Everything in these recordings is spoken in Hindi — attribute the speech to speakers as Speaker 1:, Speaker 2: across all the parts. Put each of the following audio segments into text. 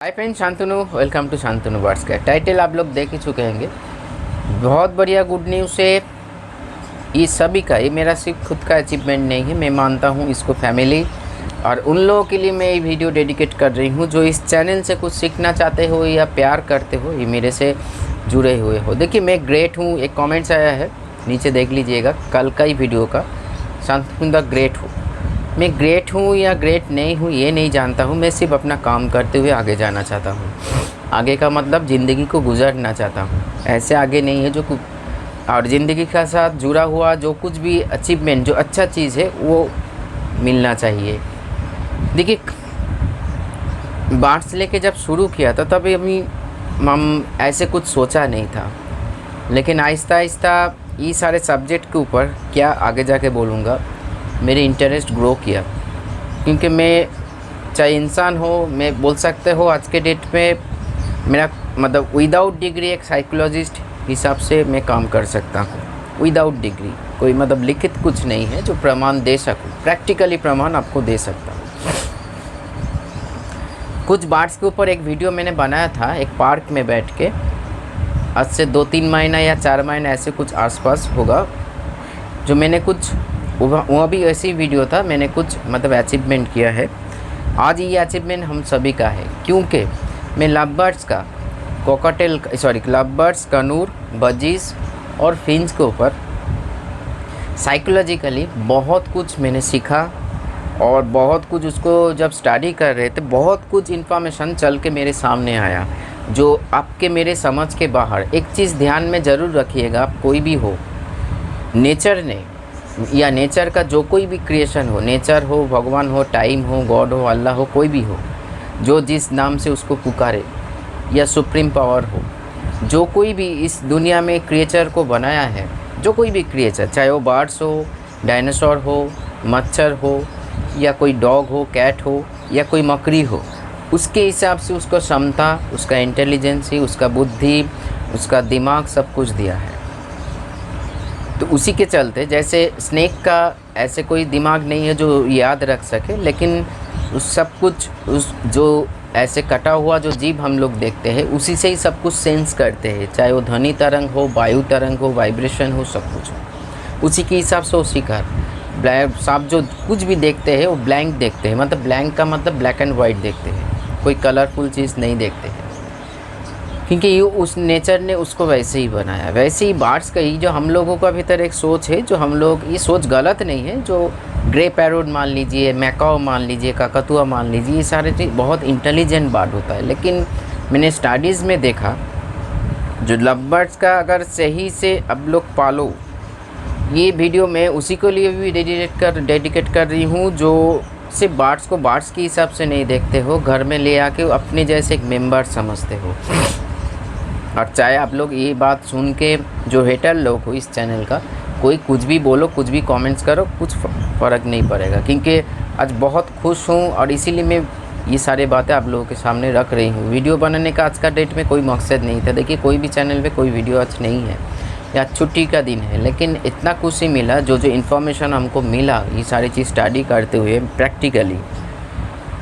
Speaker 1: Hi friend, Shantanu. Welcome to Shantanu words. का टाइटल आप लोग देख ही चुके होंगे। बहुत बढ़िया गुड न्यूज़ है ये सभी का। ये मेरा सिर्फ खुद का अचीवमेंट नहीं है, मैं मानता हूँ इसको फैमिली और उन लोगों के लिए मैं ये वीडियो डेडिकेट कर रही हूँ जो इस चैनल से कुछ सीखना चाहते हो या प्यार करते हो, ये मेरे से जुड़े हुए हो। देखिए, मैं ग्रेट हूँ, एक कमेंट्स आया है नीचे देख लीजिएगा, कल का ही वीडियो का। शांतनु द ग्रेट हूँ। मैं ग्रेट हूँ या ग्रेट नहीं हूँ ये नहीं जानता हूँ, मैं सिर्फ अपना काम करते हुए आगे जाना चाहता हूँ। आगे का मतलब ज़िंदगी को गुजारना चाहता हूँ, ऐसे आगे नहीं है जो और ज़िंदगी के साथ जुड़ा हुआ जो कुछ भी अचीवमेंट, जो अच्छा चीज़ है वो मिलना चाहिए। देखिए, बार्स लेके जब शुरू किया था तब हम ऐसे कुछ सोचा नहीं था, लेकिन आहिस्ता आहिस्ता ये सारे सब्जेक्ट के ऊपर क्या आगे जाके बोलूँगा, मेरे इंटरेस्ट ग्रो किया। क्योंकि मैं चाहे इंसान हो, मैं बोल सकते हो आज के डेट में मेरा मतलब विदाउट डिग्री एक साइकोलॉजिस्ट हिसाब से मैं काम कर सकता हूँ। विदाउट डिग्री कोई मतलब लिखित कुछ नहीं है जो प्रमाण दे सकूँ, प्रैक्टिकली प्रमाण आपको दे सकता हूँ। कुछ बार्स के ऊपर एक वीडियो मैंने बनाया था एक पार्क में बैठ के, आज से 2-3 महीना या 4 महीना ऐसे कुछ आसपास होगा, जो मैंने कुछ वहाँ भी ऐसी वीडियो था, मैंने कुछ मतलब अचीवमेंट किया है। आज ये अचीवमेंट हम सभी का है, क्योंकि मैं लवबर्ड्स का लवबर्ड्स, कनूर, बजीज और फिंच के ऊपर साइकोलॉजिकली बहुत कुछ मैंने सीखा और बहुत कुछ उसको जब स्टडी कर रहे थे बहुत कुछ इन्फॉर्मेशन चल के मेरे सामने आया जो आपके मेरे समझ के बाहर। एक चीज़ ध्यान में ज़रूर रखिएगा, आप कोई भी हो, नेचर ने या नेचर का जो कोई भी क्रिएशन हो, नेचर हो, भगवान हो, टाइम हो, गॉड हो, अल्लाह हो, कोई भी हो, जो जिस नाम से उसको पुकारे, या सुप्रीम पावर हो, जो कोई भी इस दुनिया में क्रिएचर को बनाया है, जो कोई भी क्रिएचर, चाहे वो बर्ड्स हो, डायनासोर हो, मच्छर हो, या कोई डॉग हो, कैट हो, या कोई मकड़ी हो, उसके हिसाब से उसको क्षमता, उसका इंटेलिजेंसी, उसका बुद्धि, उसका दिमाग सब कुछ दिया है। तो उसी के चलते जैसे स्नेक का ऐसे कोई दिमाग नहीं है जो याद रख सके, लेकिन उस सब कुछ उस जो ऐसे कटा हुआ जो जीव हम लोग देखते हैं उसी से ही सब कुछ सेंस करते हैं, चाहे वो ध्वनि तरंग हो, वायु तरंग हो, वाइब्रेशन हो, सब कुछ हो उसी के हिसाब से वो शिकार। सांप जो कुछ भी देखते हैं वो ब्लैंक देखते हैं, मतलब ब्लैंक का मतलब ब्लैक एंड वाइट देखते हैं, कोई कलरफुल चीज़ नहीं देखते हैं, क्योंकि ये उस नेचर ने उसको वैसे ही बनाया। वैसे ही बर्ड्स का ही जो हम लोगों का भीतर एक सोच है, जो हम लोग, ये सोच गलत नहीं है, जो ग्रे पैरोट मान लीजिए, मैकाओ मान लीजिए, काकतुआ मान लीजिए, ये सारे चीज़ बहुत इंटेलिजेंट बर्ड होता है। लेकिन मैंने स्टडीज़ में देखा जो लवबर्ड्स का अगर सही से अब लोग पालो, ये वीडियो मैं उसी के लिए भी डेडिकेट कर रही हूँ जो सिर्फ बर्ड्स को बर्ड्स के हिसाब से नहीं देखते हो, घर में ले आके अपने जैसे एक मेम्बर समझते हो। और चाहे आप लोग ये बात सुन के जो हेटर लोग हो इस चैनल का, कोई कुछ भी बोलो, कुछ भी कमेंट्स करो, कुछ फ़र्क नहीं पड़ेगा, क्योंकि आज बहुत खुश हूँ और इसीलिए मैं ये सारी बातें आप लोगों के सामने रख रही हूँ। वीडियो बनाने का आज का डेट में कोई मकसद नहीं था। देखिए, कोई भी चैनल पे कोई वीडियो आज नहीं है या छुट्टी का दिन है, लेकिन इतना खुशी मिला, जो इन्फॉर्मेशन हमको मिला ये सारी चीज़ स्टडी करते हुए प्रैक्टिकली,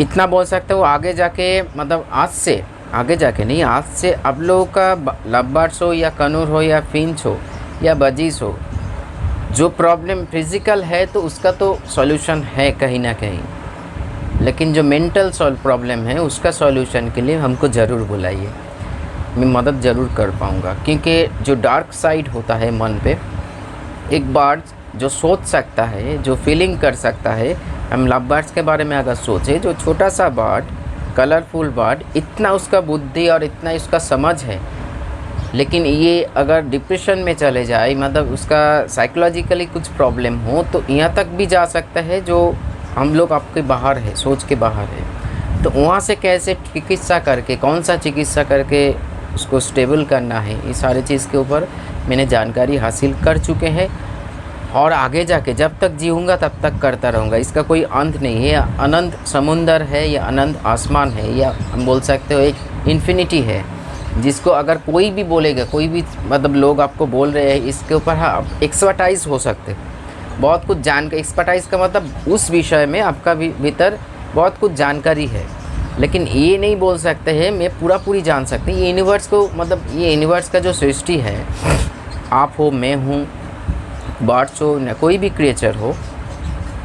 Speaker 1: इतना बोल सकते हो आगे जाके, मतलब आज से आगे जाके नहीं, आज से अब लोगों का लवबर्ड्स हो या कनूर हो या फिंच हो या बजीज हो, जो प्रॉब्लम फिज़िकल है तो उसका तो सॉल्यूशन है कहीं ना कहीं, लेकिन जो मेंटल प्रॉब्लम है उसका सॉल्यूशन के लिए हमको ज़रूर बुलाइए, मैं मदद ज़रूर कर पाऊँगा। क्योंकि जो डार्क साइड होता है मन पे, एक बर्ड जो सोच सकता है, जो फीलिंग कर सकता है, हम लवबर्ड्स के बारे में अगर सोचें, जो छोटा सा बर्ड, कलरफुल बर्ड, इतना उसका बुद्धि और इतना उसका समझ है, लेकिन ये अगर डिप्रेशन में चले जाए, मतलब उसका साइकोलॉजिकली कुछ प्रॉब्लम हो, तो यहाँ तक भी जा सकता है जो हम लोग आपके बाहर है, सोच के बाहर है। तो वहाँ से कैसे चिकित्सा करके, कौन सा चिकित्सा करके उसको स्टेबल करना है, ये सारे चीज़ के ऊपर मैंने जानकारी हासिल कर चुके हैं और आगे जाके जब तक जीऊँगा तब तक करता रहूँगा। इसका कोई अंत नहीं है, अनंत समुंदर है या अनंत आसमान है, या हम बोल सकते हो एक इन्फिनिटी है, जिसको अगर कोई भी बोलेगा, कोई भी मतलब लोग आपको बोल रहे हैं इसके ऊपर, हाँ एक्सपर्टाइज हो सकते, बहुत कुछ एक्सपर्टाइज का मतलब उस विषय में आपका भीतर बहुत कुछ जानकारी है, लेकिन ये नहीं बोल सकते हैं मैं पूरी जान सकते हैं। ये यूनिवर्स को मतलब ये यूनिवर्स का जो सृष्टि है, आप हो, मैं हूँ, बर्ड्स हो, न कोई भी क्रिएचर हो,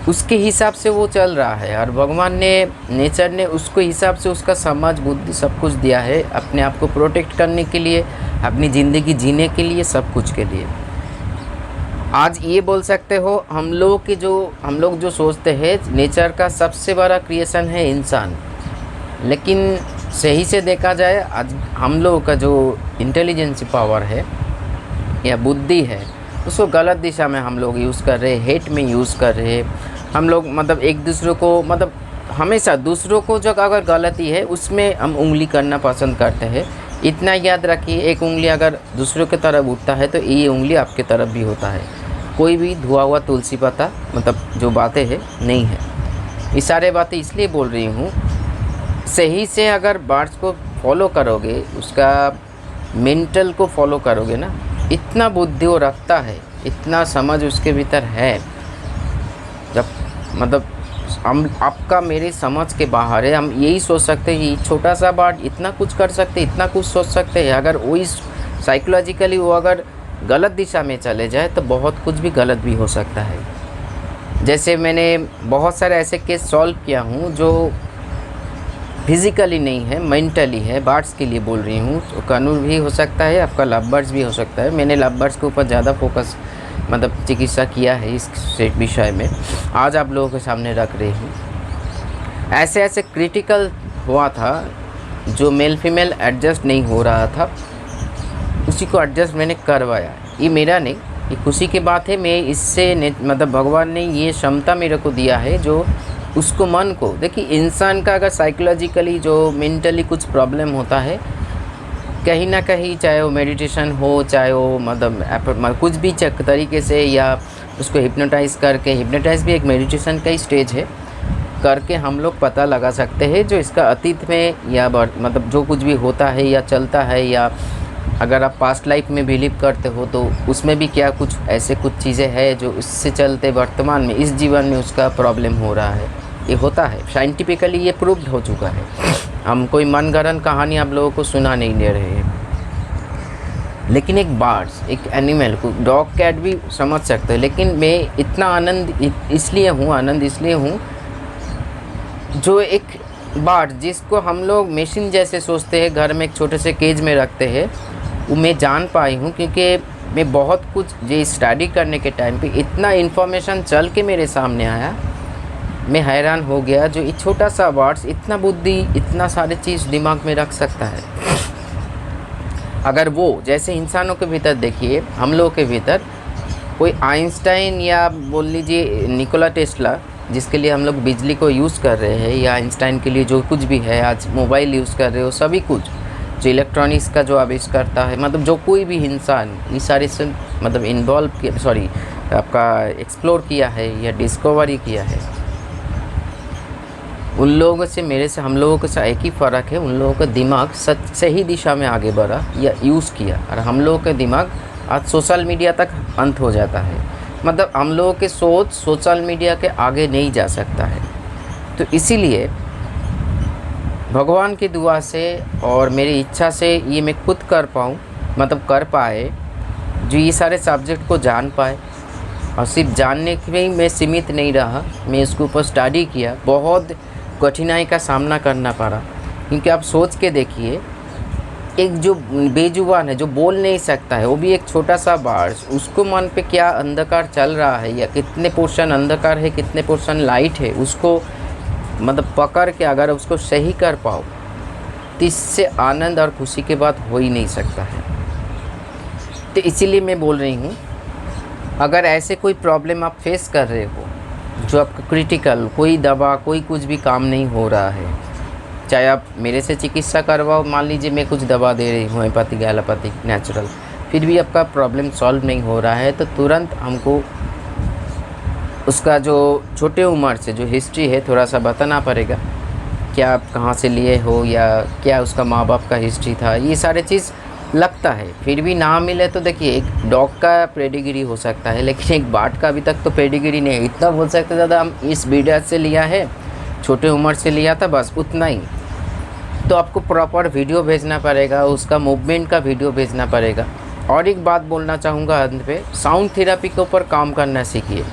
Speaker 1: उसके हिसाब से वो चल रहा है। और भगवान ने, नेचर ने उसको हिसाब से उसका समझ बुद्धि सब कुछ दिया है अपने आप को प्रोटेक्ट करने के लिए, अपनी ज़िंदगी जीने के लिए, सब कुछ के लिए। आज ये बोल सकते हो हम लोग जो सोचते हैं नेचर का सबसे बड़ा क्रिएशन है इंसान, लेकिन सही से देखा जाए आज हम लोगों का जो इंटेलिजेंस पावर है या बुद्धि है, उसको गलत दिशा में हम लोग यूज़ कर रहे हैं, हेट में यूज़ कर रहे हैं हम लोग। मतलब एक दूसरे को, मतलब हमेशा दूसरों को जो अगर गलती है उसमें हम उंगली करना पसंद करते हैं। इतना याद रखिए, एक उंगली अगर दूसरों की तरफ उठता है तो ये उंगली आपके तरफ भी होता है। कोई भी धुआ हुआ तुलसी पत्ता मतलब जो बातें हैं नहीं है। ये सारे बातें इसलिए बोल रही हूँ, सही से अगर बर्ड्स को फॉलो करोगे, उसका मेंटल को फॉलो करोगे ना, इतना बुद्धि वो रखता है, इतना समझ उसके भीतर है, जब मतलब हम आपका मेरे समझ के बाहर है। हम यही सोच सकते हैं कि छोटा सा बर्ड इतना कुछ कर सकते, इतना कुछ सोच सकते हैं। अगर वही साइकोलॉजिकली वो अगर गलत दिशा में चले जाए तो बहुत कुछ भी गलत भी हो सकता है। जैसे मैंने बहुत सारे ऐसे केस सॉल्व किया हूँ जो फिज़िकली नहीं है, मेंटली है। बर्ड्स के लिए बोल रही हूँ, तो कानून भी हो सकता है, आपका लव बर्ड्स भी हो सकता है। मैंने लव बर्ड्स के ऊपर ज़्यादा फोकस मतलब चिकित्सा किया है इस विषय में, आज आप लोगों के सामने रख रही हूँ। ऐसे क्रिटिकल हुआ था जो मेल फीमेल एडजस्ट नहीं हो रहा था, उसी को एडजस्ट मैंने करवाया। ये मेरा नहीं, ये खुशी की बात है। मैं इससे मतलब भगवान ने ये क्षमता मेरे को दिया है जो उसको मन को, देखिए इंसान का अगर साइकोलॉजिकली जो मेंटली कुछ प्रॉब्लम होता है कहीं ना कहीं, चाहे वो मेडिटेशन हो, चाहे वो मतलब कुछ भी तरीके से, या उसको हिप्नोटाइज़ करके, हिप्नोटाइज़ भी एक मेडिटेशन का ही स्टेज है, करके हम लोग पता लगा सकते हैं जो इसका अतीत में या मतलब जो कुछ भी होता है या चलता है, या अगर आप पास्ट लाइफ में बिलीव करते हो तो उसमें भी क्या कुछ ऐसे कुछ चीज़ें हैं जो इससे चलते वर्तमान में इस जीवन में उसका प्रॉब्लम हो रहा है। ये होता है, साइंटिफिकली ये प्रूव्ड हो चुका है। हम कोई मनगढ़ंत कहानी आप लोगों को सुना नहीं दे रहे हैं। लेकिन एक बर्ड्स, एक एनिमल को, डॉग कैट भी समझ सकते हैं। लेकिन मैं इतना आनंद इसलिए हूँ जो एक बर्ड जिसको हम लोग मशीन जैसे सोचते हैं, घर में एक छोटे से केज में रखते हैं, वो मैं जान पाई हूँ। क्योंकि मैं बहुत कुछ ये स्टडी करने के टाइम पे इतना इन्फॉर्मेशन चल के मेरे सामने आया, मैं हैरान हो गया। जो एक छोटा सा वर्ड्स इतना बुद्धि, इतना सारे चीज़ दिमाग में रख सकता है। अगर वो जैसे इंसानों के भीतर देखिए, हम लोगों के भीतर कोई आइंस्टाइन या बोल लीजिए निकोला टेस्ला, जिसके लिए हम लोग बिजली को यूज़ कर रहे हैं, या आइंस्टाइन के लिए जो कुछ भी है, आज मोबाइल यूज़ कर रहे हो, सभी कुछ जो इलेक्ट्रॉनिक्स का जो आविष्कार करता है, मतलब जो कोई भी इंसान ये सारे से मतलब इन्वॉल्व किया, सॉरी आपका एक्सप्लोर किया है या डिस्कवरी किया है, उन लोगों से मेरे से हम लोगों का एक ही फ़र्क है, उन लोगों का दिमाग सही दिशा में आगे बढ़ा या यूज़ किया, और हम लोगों का दिमाग आज सोशल मीडिया तक अंत हो जाता है। मतलब हम लोगों के सोच सोशल मीडिया के आगे नहीं जा सकता है। तो इसीलिए भगवान की दुआ से और मेरी इच्छा से ये मैं खुद कर पाऊँ, मतलब कर पाए, जो ये सारे सब्जेक्ट को जान पाए। और सिर्फ जानने के में मैं सीमित नहीं रहा, मैं इसके ऊपर स्टडी किया, बहुत कठिनाई का सामना करना पड़ा। क्योंकि आप सोच के देखिए, एक जो बेजुबान है, जो बोल नहीं सकता है, वो भी एक छोटा सा बार्स, उसको मन पे क्या अंधकार चल रहा है, या कितने पोर्शन अंधकार है, कितने पोर्शन लाइट है, उसको मतलब पकड़ के अगर उसको सही कर पाओ, तो इससे आनंद और खुशी के बात हो ही नहीं सकता है। तो इसीलिए मैं बोल रही हूँ, अगर ऐसे कोई प्रॉब्लम आप फेस कर रहे हो जो आपका क्रिटिकल, कोई दवा कोई कुछ भी काम नहीं हो रहा है, चाहे आप मेरे से चिकित्सा करवाओ, मान लीजिए मैं कुछ दवा दे रही हूँ, होम्योपैथिक, एलोपैथिक, नेचुरल, फिर भी आपका प्रॉब्लम सॉल्व नहीं हो रहा है, तो तुरंत हमको उसका जो छोटे उम्र से जो हिस्ट्री है थोड़ा सा बताना पड़ेगा। क्या आप कहाँ से लिए हो, या क्या उसका माँ बाप का हिस्ट्री था, ये सारे चीज़ लगता है। फिर भी ना मिले तो देखिए, एक डॉग का पेडिग्री हो सकता है, लेकिन एक बर्ड का अभी तक तो पेडिग्री नहीं है। इतना बोल सकते दादा हम इस ब्रीडर से लिया है, छोटे उम्र से लिया था, बस उतना ही। तो आपको प्रॉपर वीडियो भेजना पड़ेगा, उसका मूवमेंट का वीडियो भेजना पड़ेगा। और एक बात बोलना चाहूँगा अंत पे, साउंड थेरेपी के ऊपर काम करना सीखिए।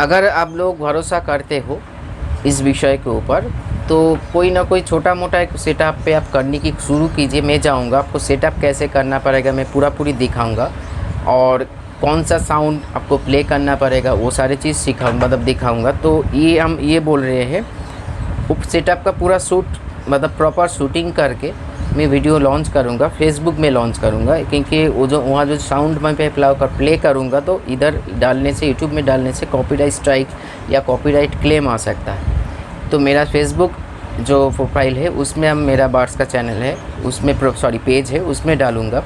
Speaker 1: अगर आप लोग भरोसा करते हो इस विषय के ऊपर, तो कोई ना कोई छोटा मोटा एक सेटअप पे आप करने की शुरू कीजिए। मैं जाऊँगा, आपको सेटअप कैसे करना पड़ेगा मैं पूरी दिखाऊँगा, और कौन सा साउंड आपको प्ले करना पड़ेगा वो सारी चीज़ दिखाऊँगा। तो ये हम ये बोल रहे हैं, सेटअप का पूरा शूट प्रॉपर शूटिंग करके मैं वीडियो लॉन्च करूँगा, फेसबुक में लॉन्च करूँगा, क्योंकि वो जो वहाँ जो साउंड मैं प्ले करूँगा तो इधर डालने से, यूट्यूब में डालने से कॉपीराइट स्ट्राइक या कॉपीराइट क्लेम आ सकता है। तो मेरा फेसबुक जो प्रोफाइल है उसमें हम, मेरा बार्ड्स का चैनल है उसमें पेज है उसमें डालूँगा।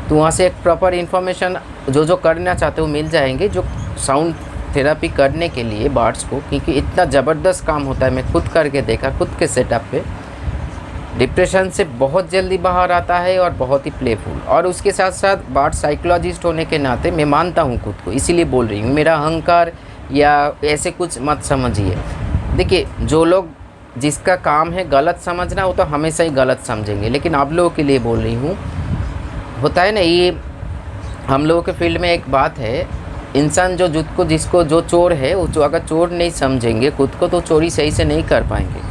Speaker 1: तो वहाँ से एक प्रॉपर इन्फॉर्मेशन जो करना चाहते हो मिल जाएंगे, जो साउंड थेरेपी करने के लिए बार्ड्स को, क्योंकि इतना ज़बरदस्त काम होता है। मैं खुद करके देखा, खुद के सेटअप पे। डिप्रेशन से बहुत जल्दी बाहर आता है और बहुत ही प्लेफुल। और उसके साथ साथ बार्ड साइकोलॉजिस्ट होने के नाते मैं मानता हूँ खुद को, इसीलिए बोल रही हूँ। मेरा अहंकार या ऐसे कुछ मत समझिए। देखिए, जो लोग जिसका काम है गलत समझना, वो तो हमेशा ही गलत समझेंगे। लेकिन आप लोगों के लिए बोल रही हूँ, होता है ना, ये हम लोगों के फील्ड में एक बात है, इंसान जिसको जो चोर है वो अगर चोर नहीं समझेंगे खुद को, तो चोरी सही से नहीं कर पाएंगे।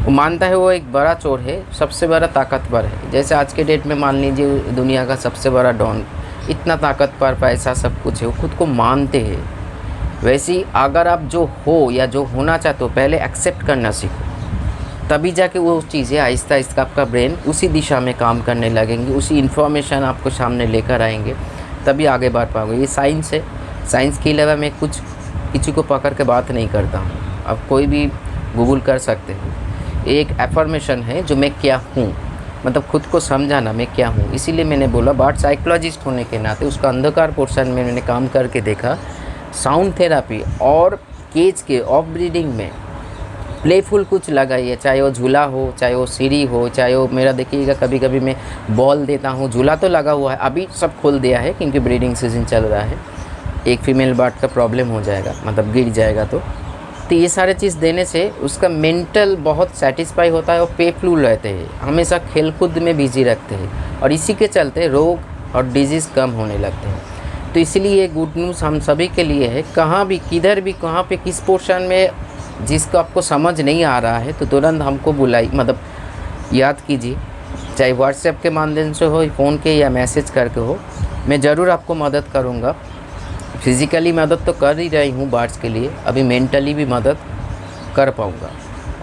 Speaker 1: वो मानता है वो एक बड़ा चोर है, सबसे बड़ा ताकतवर है। जैसे आज के डेट में मान लीजिए दुनिया का सबसे बड़ा डॉन, इतना ताकतवर, पैसा सब कुछ है, वो खुद को मानते हैं। वैसे ही अगर आप जो हो या जो होना चाहते हो पहले एक्सेप्ट करना सीखो, तभी जाके वो चीज़ें आहिस्ता आहिस्ता आपका ब्रेन उसी दिशा में काम करने लगेंगे, उसी इन्फॉर्मेशन आपको सामने लेकर आएंगे, तभी आगे बढ़ पाओगे। ये साइंस है। साइंस के अलावा मैं कुछ किसी को पकड़ के बात नहीं करता हूँ। अब कोई भी गूगल कर सकते हो। एक एफर्मेशन है जो मैं क्या हूँ, खुद को समझाना मैं क्या हूँ। इसीलिए मैंने बोला, बार्ड साइकोलॉजिस्ट होने के नाते उसका अंधकार पोर्शन में मैंने काम करके देखा। साउंड थेरेपी और केज के ऑफ ब्रीडिंग में प्लेफुल कुछ लगाइए, चाहे वो झूला हो, चाहे वो सीढ़ी हो, चाहे वो मेरा देखिएगा कभी कभी मैं बॉल देता हूँ। झूला तो लगा हुआ है, अभी सब खोल दिया है क्योंकि ब्रीडिंग सीजन चल रहा है। एक फीमेल बार्ड का प्रॉब्लम हो जाएगा, गिर जाएगा। तो ये सारे चीज़ देने से उसका मेंटल बहुत सेटिस्फाई होता है और प्लेफुल रहते हैं, हमेशा खेलकूद में बिजी रखते हैं, और इसी के चलते रोग और डिजीज़ कम होने लगते हैं। तो इसलिए गुड न्यूज़ हम सभी के लिए है। कहाँ भी, किधर भी, कहाँ पे, किस पोर्शन में जिसको आपको समझ नहीं आ रहा है, तो तुरंत हमको बुलाइए, याद कीजिए, चाहे व्हाट्सएप के माध्यम से हो, फ़ोन के या मैसेज करके हो। मैं ज़रूर आपको मदद करूँगा। फिज़िकली मदद तो कर ही रही हूँ बार्ड्स के लिए, अभी मेंटली भी मदद कर पाऊँगा।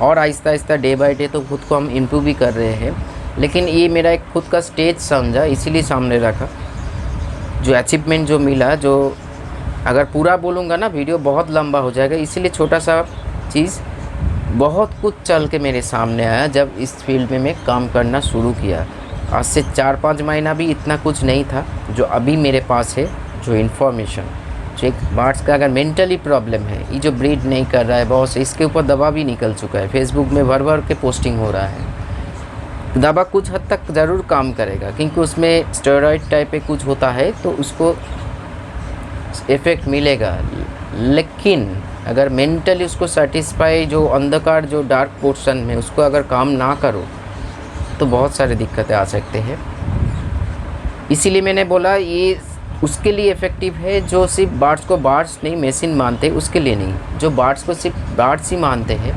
Speaker 1: और Aahista Aahista day by day तो खुद को हम इम्प्रूव भी कर रहे हैं। लेकिन ये मेरा एक खुद का स्टेज समझा, इसीलिए सामने रखा। जो अचीवमेंट जो मिला, जो अगर पूरा बोलूँगा ना वीडियो बहुत लंबा हो जाएगा, इसीलिए छोटा सा चीज़, बहुत कुछ चल के मेरे सामने आया जब इस फील्ड में मैं काम करना शुरू किया। आज से 4-5 महीना भी इतना कुछ नहीं था जो अभी मेरे पास है। जो इन्फॉर्मेशन, जो एक बार्ड्स का अगर मेंटली प्रॉब्लम है, ये जो ब्रीड नहीं कर रहा है बहुत से, इसके ऊपर दवा भी निकल चुका है। फेसबुक में भर के पोस्टिंग हो रहा है। दवा कुछ हद तक ज़रूर काम करेगा, क्योंकि उसमें स्टेरॉइड टाइप पे कुछ होता है, तो उसको इफ़ेक्ट मिलेगा। लेकिन अगर मेंटली उसको सेटिस्फाई, जो अंधकार, जो डार्क पोर्शन में उसको अगर काम ना करो, तो बहुत सारी दिक्कतें आ सकते हैं। इसीलिए मैंने बोला ये उसके लिए इफ़ेक्टिव है जो सिर्फ बार्ड्स को बार्ड्स नहीं, मशीन मानते, उसके लिए नहीं। जो बार्ड्स को सिर्फ बार्ड्स ही मानते हैं,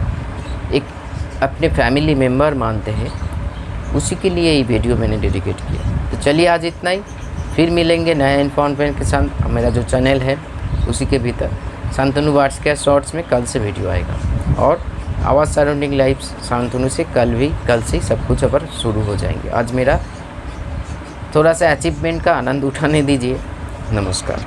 Speaker 1: एक अपने फैमिली मेम्बर मानते हैं, उसी के लिए ये वीडियो मैंने डेडिकेट किया। तो चलिए आज इतना ही, फिर मिलेंगे नया इन्फॉर्मेशन के साथ। मेरा जो चैनल है उसी के भीतर शांतनु बार्ड्स के शॉर्ट्स में कल से वीडियो आएगा, और आवाज़ सराउंडिंग लाइव शांतनु से कल से सब कुछ अब शुरू हो जाएंगे। आज मेरा थोड़ा सा अचीवमेंट का आनंद उठाने दीजिए। नमस्कार।